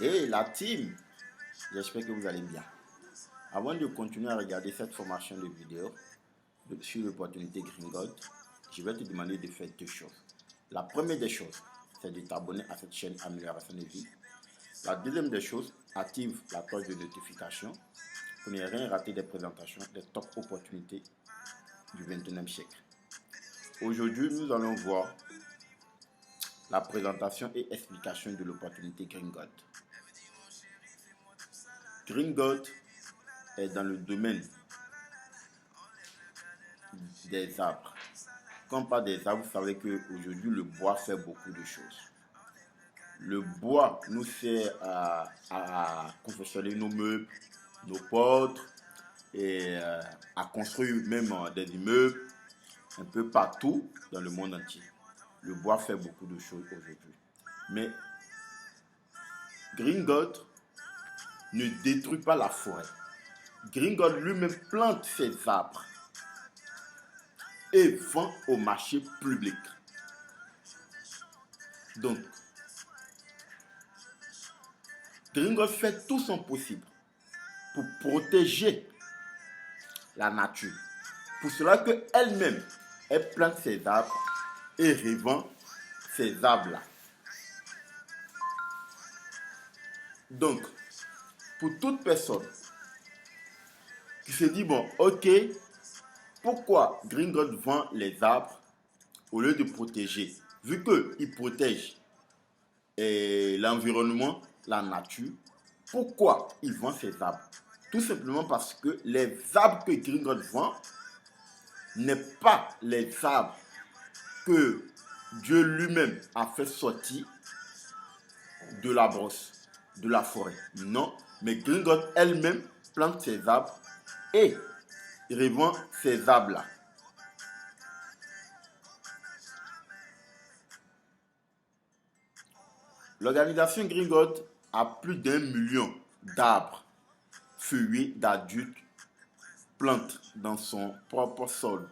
Hey la team, j'espère que vous allez bien. Avant de continuer à regarder cette formation de vidéo sur l'opportunité Gringot, je vais te demander de faire deux choses. La première des choses, c'est de t'abonner à cette chaîne Amélioration de vie. La deuxième des choses, active la cloche de notification pour ne rien rater des présentations des top opportunités du 21e siècle. Aujourd'hui, nous allons voir la présentation et explication de l'opportunité Gringot. Gringot est dans le domaine des arbres. Quand on parle des arbres, vous savez qu'aujourd'hui, le bois fait beaucoup de choses. Le bois nous sert à confectionner nos meubles, nos portes, et à construire même des immeubles un peu partout dans le monde entier. Le bois fait beaucoup de choses aujourd'hui. Mais Gringot ne détruit pas la forêt. Gringot lui-même plante ses arbres et vend au marché public. Donc, Gringot fait tout son possible pour protéger la nature. Pour cela qu'elle-même, elle plante ses arbres et revend ces arbres-là. Donc, pour toute personne qui se dit, bon, ok, pourquoi Gringot vend les arbres au lieu de protéger? Vu qu'il protège l'environnement, la nature, pourquoi il vend ces arbres? Tout simplement parce que les arbres que Gringot vend n'est pas les arbres que Dieu lui-même a fait sortir de la brosse, de la forêt. Non, mais Gringot elle-même plante ses arbres et revend ces arbres-là. L'organisation Gringot a plus d'1 million d'arbres feuillés d'adultes plantés dans son propre sol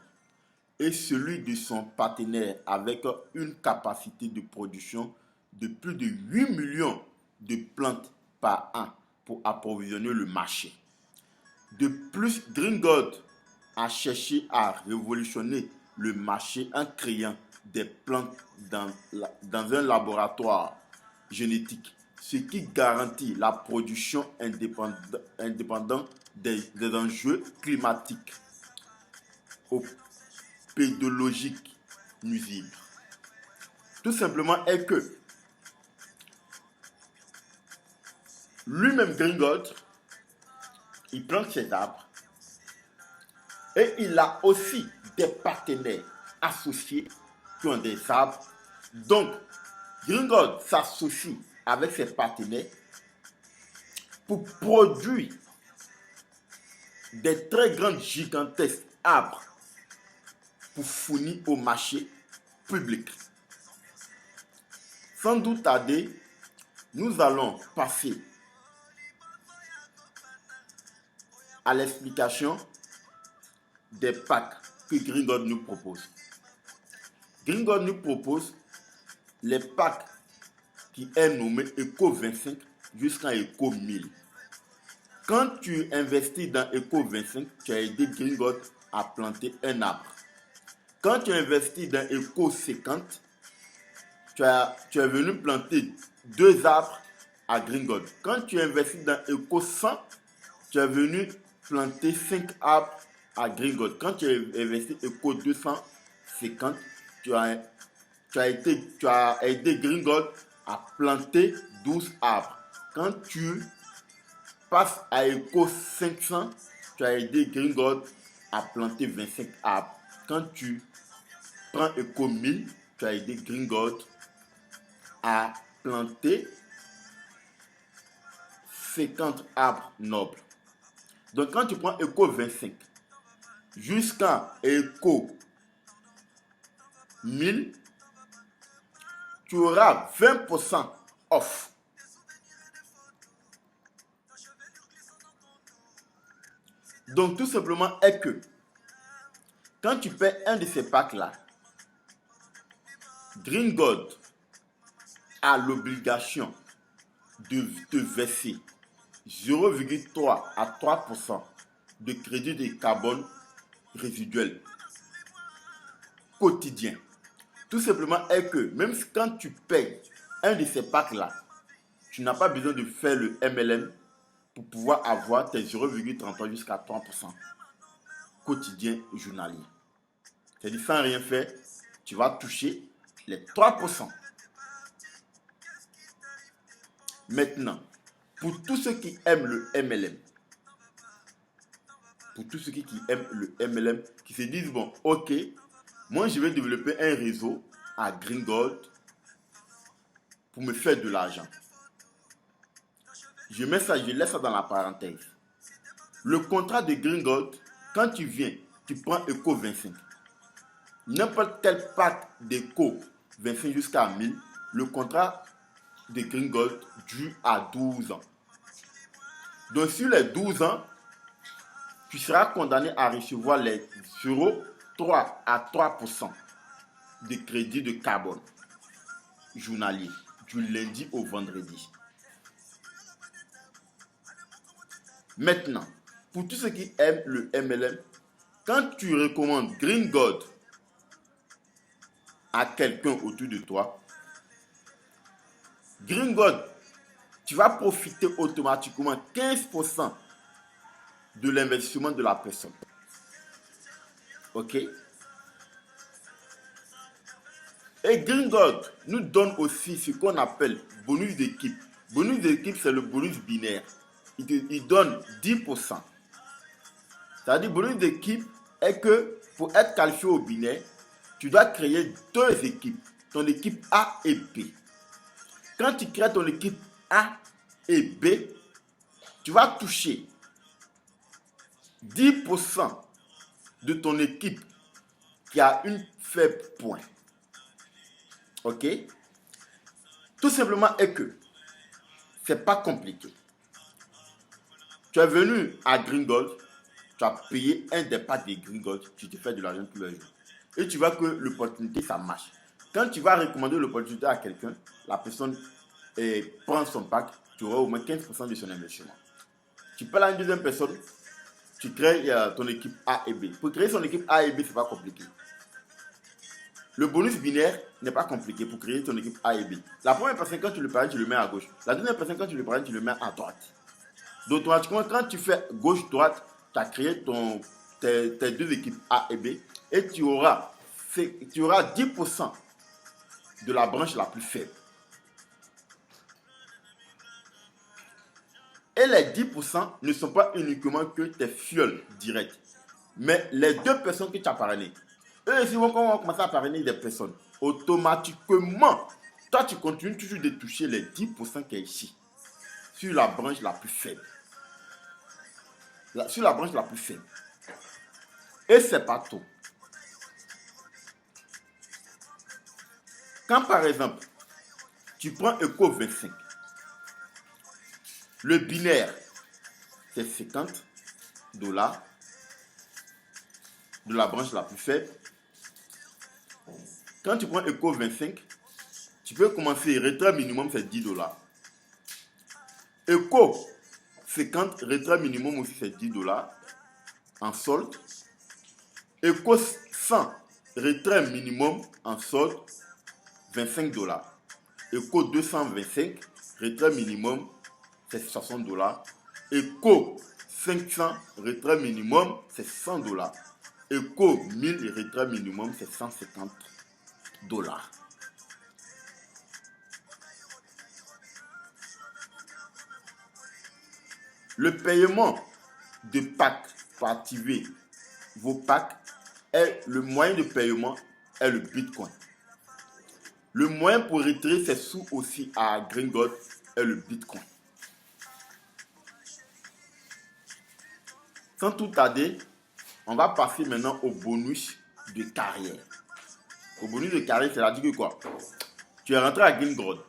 et celui de son partenaire avec une capacité de production de plus de 8 millions de plantes par an pour approvisionner le marché. De plus, Gringot a cherché à révolutionner le marché en créant des plantes dans un laboratoire génétique, ce qui garantit la production indépendante des enjeux climatiques ou pédologiques nuisibles. Tout simplement est que lui-même Gringot, il plante ses arbres et il a aussi des partenaires associés qui ont des arbres. Donc, Gringot s'associe avec ses partenaires pour produire des très grands, gigantesques arbres pour fournir au marché public. Sans doute tarder, nous allons passer à l'explication des packs que Gringot nous propose. Gringot nous propose les packs qui est nommé Eco 25 jusqu'à Eco 1000. Quand tu investis dans Eco 25, tu as aidé Gringot à planter un arbre. Quand tu investis dans Eco 50, tu es venu planter 2 arbres à Gringot. Quand tu investis dans Eco 100, tu es venu planter 5 arbres à Gringot. Quand tu as investi Eco 250, tu as aidé Gringot à planter 12 arbres. Quand tu passes à Eco 500, tu as aidé Gringot à planter 25 arbres. Quand tu prends Eco 1000, tu as aidé Gringot à planter 50 arbres nobles. Donc quand tu prends Eco 25 jusqu'à Eco 1000, tu auras 20% off. Donc tout simplement est que quand tu paies un de ces packs-là, Gringot a l'obligation de te verser 0,3 à 3% de crédit de carbone résiduel quotidien. Tout simplement est que même quand tu payes un de ces packs-là, tu n'as pas besoin de faire le MLM pour pouvoir avoir tes 0,33 jusqu'à 3% quotidien journalier. C'est-à-dire sans rien faire, tu vas toucher les 3%. Maintenant, pour tous ceux qui aiment le MLM, pour tous ceux qui aiment le MLM, qui se disent, bon, ok, moi je vais développer un réseau à Green Gold pour me faire de l'argent. Je mets ça, je laisse ça dans la parenthèse. Le contrat de Green Gold, quand tu viens, tu prends Eco 25. N'importe quel pack d'Eco 25 jusqu'à 1000, le contrat de Green Gold dure à 12 ans. Donc sur les 12 ans, tu seras condamné à recevoir les 0,3 à 3% de crédit de carbone journalier du lundi au vendredi. Maintenant, pour tous ceux qui aiment le MLM, quand tu recommandes Green Gold à quelqu'un autour de toi, Green Gold, tu vas profiter automatiquement 15% de l'investissement de la personne. Ok? Et Green Gold nous donne aussi ce qu'on appelle bonus d'équipe. Bonus d'équipe, c'est le bonus binaire. Il donne 10%. C'est-à-dire, bonus d'équipe est que pour être qualifié au binaire, tu dois créer 2 équipes. Ton équipe A et B. Quand tu crées ton équipe A et B, tu vas toucher 10% de ton équipe qui a une faible point. Ok? Tout simplement est que c'est pas compliqué. Tu es venu à Green Gold, tu as payé un des packs de Green Gold, tu te fais de l'argent tous les jours. Et tu vois que l'opportunité, ça marche. Quand tu vas recommander l'opportunité à quelqu'un, la personne prend son pack, tu auras au moins 15% de son investissement. Tu parles à une deuxième personne, tu crées ton équipe A et B. Pour créer son équipe A et B, c'est pas compliqué. Le bonus binaire n'est pas compliqué pour créer ton équipe A et B. La première personne, quand tu le parles, tu le mets à gauche. La deuxième personne, quand tu le parles, tu le mets à droite. Donc, automatiquement, quand tu fais gauche-droite, tu as créé tes 2 équipes A et B et tu auras 10% de la branche la plus faible. Et les 10% ne sont pas uniquement que tes fioles directes, mais les 2 personnes que tu as parrainées. Eux, si vont commencer à parrainer des personnes, automatiquement, toi, tu continues toujours de toucher les 10% qui est ici, sur la branche la plus faible. Sur la branche la plus faible. Et c'est pas tout. Quand par exemple, tu prends Eco 25, le binaire, c'est $50 de la branche la plus faible. Quand tu prends Eco 25, tu peux commencer, retrait minimum c'est $10. Eco 50, retrait minimum aussi c'est $10 en solde. Eco 100, retrait minimum en solde $25. Eco 225, retrait minimum c'est $60. Eco 500, retrait minimum c'est $100. Eco 1000, retrait minimum c'est $150. Le paiement de packs pour activer vos packs, le moyen de paiement est le Bitcoin. Le moyen pour retirer ses sous aussi à Green Gold est le Bitcoin. Sans tout tarder, on va passer maintenant au bonus de carrière. Au bonus de carrière, c'est-à-dire que quoi? Tu es rentré à Green Gold.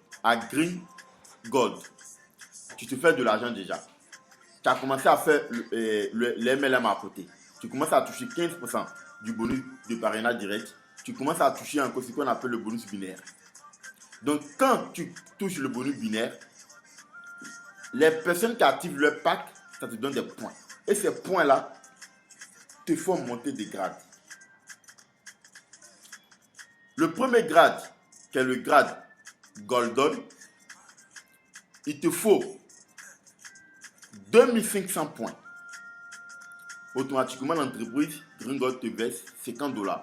Tu te fais de l'argent déjà. Tu as commencé à faire le MLM à côté. Tu commences à toucher 15% du bonus de parrainage direct. Tu commences à toucher encore ce qu'on appelle le bonus binaire. Donc, quand tu touches le bonus binaire, les personnes qui activent leur pack, ça te donne des points. Et ces points-là te font monter des grades. Le premier grade, qui est le grade Golden, il te faut 2500 points. Automatiquement, l'entreprise Green Gold te verse $50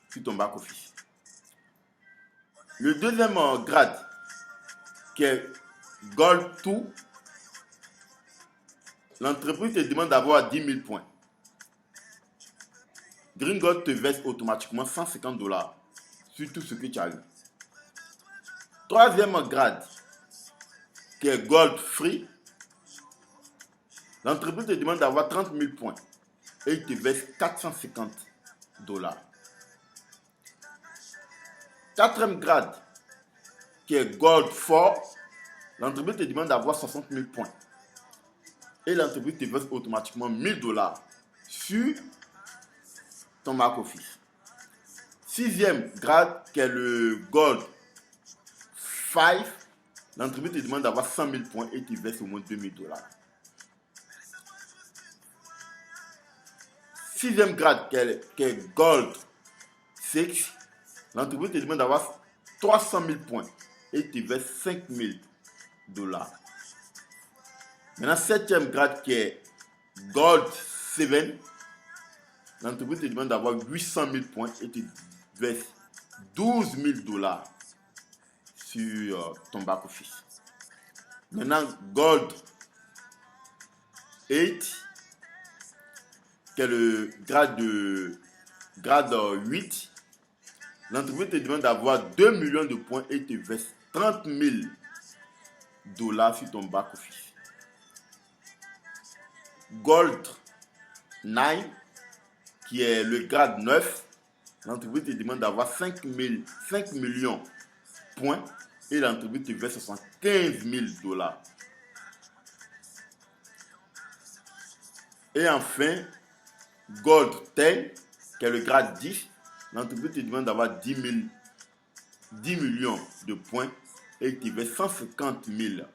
sur ton back-office. Le deuxième grade, qui est Gold 2, l'entreprise te demande d'avoir 10 000 points. Green Gold te verse automatiquement $150 sur tout ce que tu as eu. Troisième grade, qui est Gold Free, l'entreprise te demande d'avoir 30 000 points et il te verse $450. Quatrième grade, qui est Gold 4, l'entreprise te demande d'avoir 60 000 points et l'entreprise te verse automatiquement $1000 sur ton back-office. Sixième grade, qui est le Gold 5, l'entreprise te demande d'avoir 100 000 points et tu verses au moins $2000. Sixième grade, qui est Gold 6, l'entreprise te demande d'avoir 300 000 points et tu verses $5000. Maintenant, septième grade, qui est Gold 7, l'entreprise te demande d'avoir 800 000 points et tu verses $12 000 sur ton back-office. Maintenant, Gold 8, qui est le grade 8, l'entreprise te demande d'avoir 2 millions de points et te verse $30 000 sur ton back-office. Gold 9, qui est le grade 9, l'entreprise te demande d'avoir 5 millions de points et l'entreprise te verse $75 000. Et enfin, Gold 10, qui est le grade 10, l'entreprise te demande d'avoir 10 millions de points et il te verse $150 000.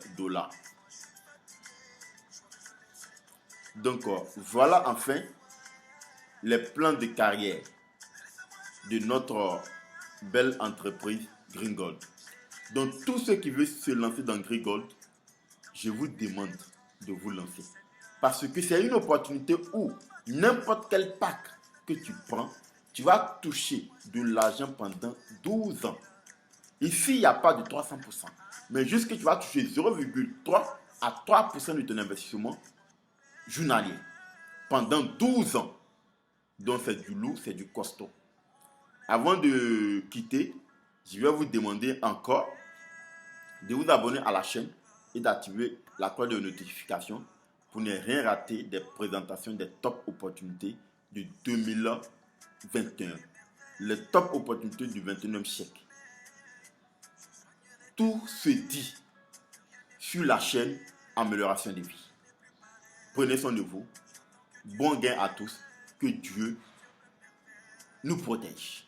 Donc, voilà enfin les plans de carrière de notre belle entreprise Green Gold. Donc, tous ceux qui veulent se lancer dans Green Gold, je vous demande de vous lancer. Parce que c'est une opportunité où n'importe quel pack que tu prends, tu vas toucher de l'argent pendant 12 ans. Ici, il n'y a pas de 300%. Mais juste que tu vas toucher 0,3 à 3% de ton investissement journalier pendant 12 ans. Donc, c'est du lourd, c'est du costaud. Avant de quitter, je vais vous demander encore de vous abonner à la chaîne et d'activer la cloche de notification pour ne rien rater des présentations des top opportunités de 2021. Les top opportunités du 21e siècle. Tout se dit sur la chaîne Amélioration des vies. Prenez soin de vous. Bon gain à tous. Que Dieu nous protège.